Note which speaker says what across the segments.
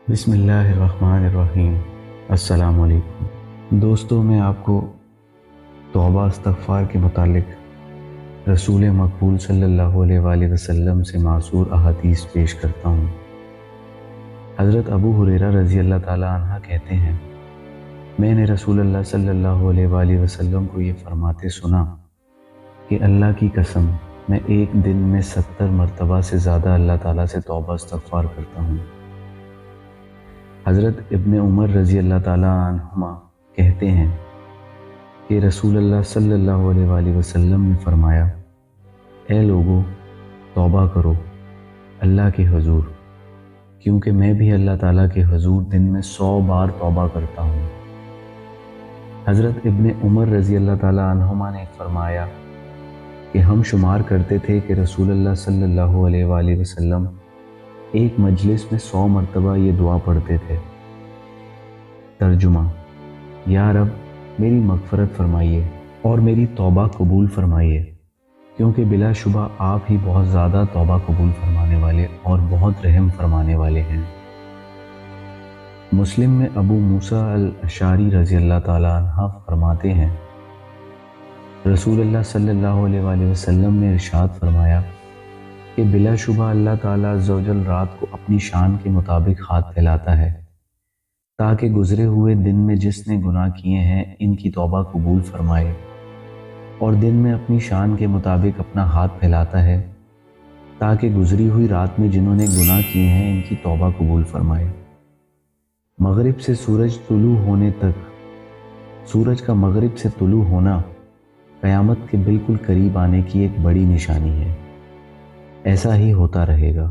Speaker 1: بسم اللہ الرحمن الرحیم۔ السلام علیکم دوستو، میں آپ کو توبہ استغفار کے متعلق رسول مقبول صلی اللہ علیہ وآلہ وسلم سے معصور احادیث پیش کرتا ہوں۔ حضرت ابو ہریرہ رضی اللہ تعالی عنہ کہتے ہیں، میں نے رسول اللہ صلی اللہ علیہ وآلہ وسلم کو یہ فرماتے سنا کہ اللہ کی قسم میں ایک دن میں 70 مرتبہ سے زیادہ اللہ تعالیٰ سے توبہ استغفار کرتا ہوں۔ حضرت ابن عمر رضی اللہ تعالیٰ عنہما کہتے ہیں کہ رسول اللہ صلی اللہ علیہ وآلہ وسلم نے فرمایا، اے لوگو، توبہ کرو اللہ کے حضور، کیونکہ میں بھی اللہ تعالیٰ کے حضور دن میں 100 بار توبہ کرتا ہوں۔ حضرت ابن عمر رضی اللہ تعالیٰ عنہما نے فرمایا کہ ہم شمار کرتے تھے کہ رسول اللہ صلی اللہ علیہ وآلہ وسلم ایک مجلس میں 100 مرتبہ یہ دعا پڑھتے تھے۔ ترجمہ: یا رب، میری مغفرت فرمائیے اور میری توبہ قبول فرمائیے، کیونکہ بلا شبہ آپ ہی بہت زیادہ توبہ قبول فرمانے والے اور بہت رحم فرمانے والے ہیں۔ مسلم میں ابو موسیٰ الاشعری رضی اللہ تعالیٰ عنہ فرماتے ہیں، رسول اللہ صلی اللہ علیہ وآلہ وسلم نے ارشاد فرمایا کہ بلا شبہ اللہ تعالیٰ عز و جل رات کو اپنی شان کے مطابق ہاتھ پھیلاتا ہے تاکہ گزرے ہوئے دن میں جس نے گناہ کیے ہیں ان کی توبہ قبول فرمائے، اور دن میں اپنی شان کے مطابق اپنا ہاتھ پھیلاتا ہے تاکہ گزری ہوئی رات میں جنہوں نے گناہ کیے ہیں ان کی توبہ قبول فرمائے۔ مغرب سے سورج طلوع ہونے تک، سورج کا مغرب سے طلوع ہونا قیامت کے بالکل قریب آنے کی ایک بڑی نشانی ہے۔ ایسا ہی ہوتا رہے گا۔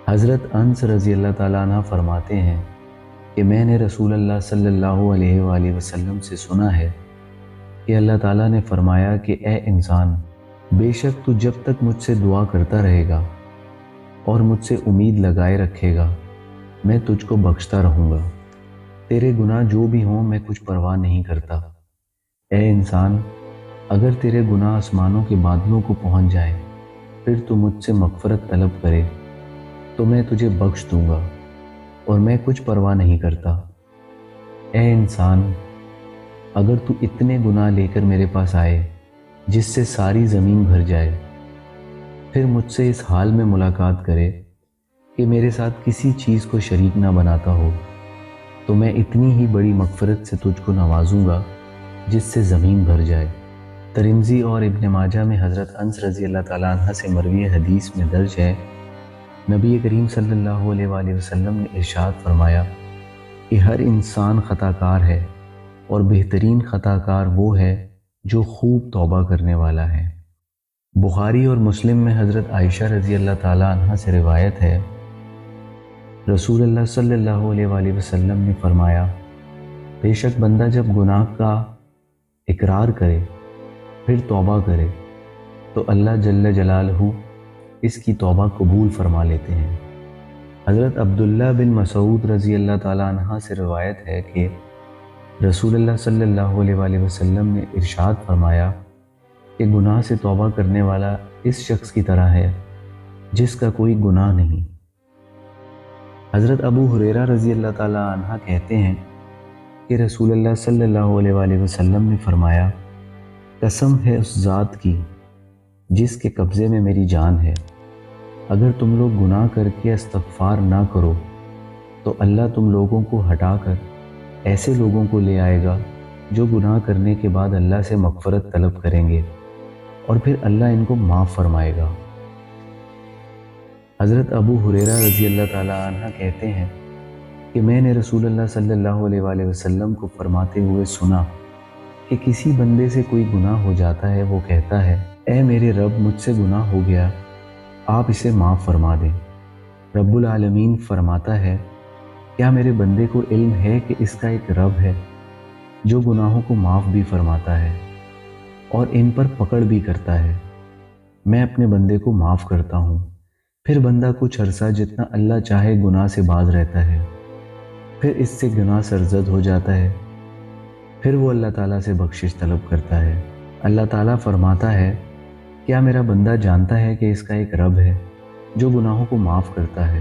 Speaker 1: حضرت انس رضی اللہ تعالیٰ عنہ فرماتے ہیں کہ میں نے رسول اللہ صلی اللہ علیہ وآلہ وسلم سے سنا ہے کہ اللہ تعالیٰ نے فرمایا کہ اے انسان، بے شک تو جب تک مجھ سے دعا کرتا رہے گا اور مجھ سے امید لگائے رکھے گا میں تجھ کو بخشتا رہوں گا، تیرے گناہ جو بھی ہوں میں کچھ پرواہ نہیں کرتا۔ اے انسان، اگر تیرے گناہ آسمانوں کے بادلوں کو پہنچ جائیں پھر تو مجھ سے مغفرت طلب کرے تو میں تجھے بخش دوں گا اور میں کچھ پرواہ نہیں کرتا۔ اے انسان، اگر تو اتنے گناہ لے کر میرے پاس آئے جس سے ساری زمین بھر جائے، پھر مجھ سے اس حال میں ملاقات کرے کہ میرے ساتھ کسی چیز کو شریک نہ بناتا ہو، تو میں اتنی ہی بڑی مغفرت سے تجھ کو نوازوں گا جس سے زمین بھر جائے۔ ترمذی اور ابن ماجہ میں حضرت انس رضی اللہ تعالیٰ عنہ سے مروی حدیث میں درج ہے، نبی کریم صلی اللہ علیہ وآلہ وسلم نے ارشاد فرمایا کہ ہر انسان خطا کار ہے اور بہترین خطا کار وہ ہے جو خوب توبہ کرنے والا ہے۔ بخاری اور مسلم میں حضرت عائشہ رضی اللہ تعالیٰ عنہ سے روایت ہے، رسول اللہ صلی اللہ علیہ وآلہ وسلم نے فرمایا، بے شک بندہ جب گناہ کا اقرار کرے پھر توبہ کرے تو اللہ جل جلالہ اس کی توبہ قبول فرما لیتے ہیں۔ حضرت عبداللہ بن مسعود رضی اللہ تعالیٰ عنہ سے روایت ہے کہ رسول اللہ صلی اللہ علیہ وآلہ وسلم نے ارشاد فرمایا کہ گناہ سے توبہ کرنے والا اس شخص کی طرح ہے جس کا کوئی گناہ نہیں۔ حضرت ابو ہریرہ رضی اللہ تعالیٰ عنہ کہتے ہیں کہ رسول اللہ صلی اللہ علیہ وآلہ وسلم نے فرمایا، قسم ہے اس ذات کی جس کے قبضے میں میری جان ہے، اگر تم لوگ گناہ کر کے استغفار نہ کرو تو اللہ تم لوگوں کو ہٹا کر ایسے لوگوں کو لے آئے گا جو گناہ کرنے کے بعد اللہ سے مغفرت طلب کریں گے اور پھر اللہ ان کو معاف فرمائے گا۔ حضرت ابو ہریرہ رضی اللہ تعالیٰ عنہ کہتے ہیں کہ میں نے رسول اللہ صلی اللہ علیہ وآلہ وسلم کو فرماتے ہوئے سنا کہ کسی بندے سے کوئی گناہ ہو جاتا ہے، وہ کہتا ہے، اے میرے رب، مجھ سے گناہ ہو گیا، آپ اسے معاف فرما دیں۔ رب العالمین فرماتا ہے، کیا میرے بندے کو علم ہے کہ اس کا ایک رب ہے جو گناہوں کو معاف بھی فرماتا ہے اور ان پر پکڑ بھی کرتا ہے؟ میں اپنے بندے کو معاف کرتا ہوں، پھر بندہ کچھ عرصہ جتنا اللہ چاہے گناہ سے باز رہتا ہے، پھر اس سے گناہ سرزد ہو جاتا ہے، پھر وہ اللہ تعالیٰ سے بخشش طلب کرتا ہے۔ اللہ تعالیٰ فرماتا ہے، کیا میرا بندہ جانتا ہے کہ اس کا ایک رب ہے جو گناہوں کو معاف کرتا ہے